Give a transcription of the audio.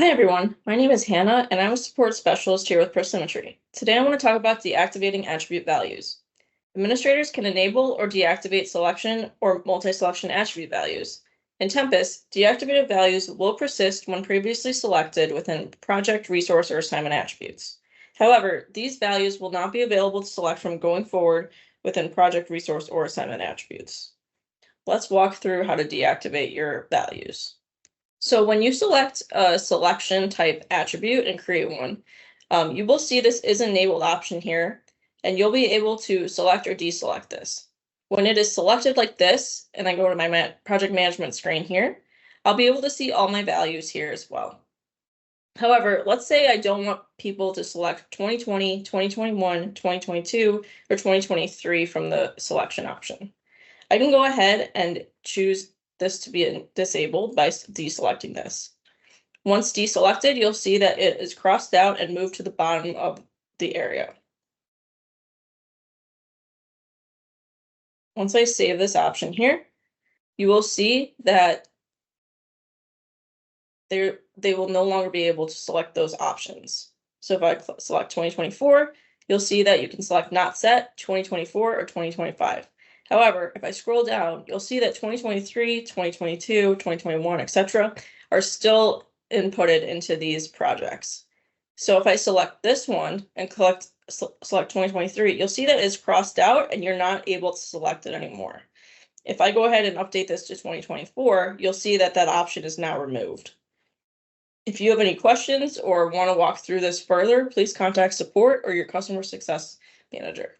Hi everyone, my name is Hannah and I'm a support specialist here with ProSymmetry. Today I want to talk about deactivating attribute values. Administrators can enable or deactivate selection or multi-selection attribute values. In Tempus, deactivated values will persist when previously selected within project, resource, or assignment attributes. However, these values will not be available to select from going forward within project, resource, or assignment attributes. Let's walk through how to deactivate your values. So when you select a selection type attribute and create one, you will see this is enabled option here, and you'll be able to select or deselect this. When it is selected like this, and I go to my project management screen here, I'll be able to see all my values here as well. However, let's say I don't want people to select 2020, 2021, 2022, or 2023 from the selection option. I can go ahead and choose this to be disabled by deselecting this. Once deselected, you'll see that it is crossed out and moved to the bottom of the area. Once I save this option here, you will see that they will no longer be able to select those options. So if I select 2024, you'll see that you can select not set, 2024, or 2025. However, if I scroll down, you'll see that 2023, 2022, 2021, etc. are still inputted into these projects. So if I select this one and select 2023, you'll see that it's crossed out and you're not able to select it anymore. If I go ahead and update this to 2024, you'll see that that option is now removed. If you have any questions or want to walk through this further, please contact support or your customer success manager.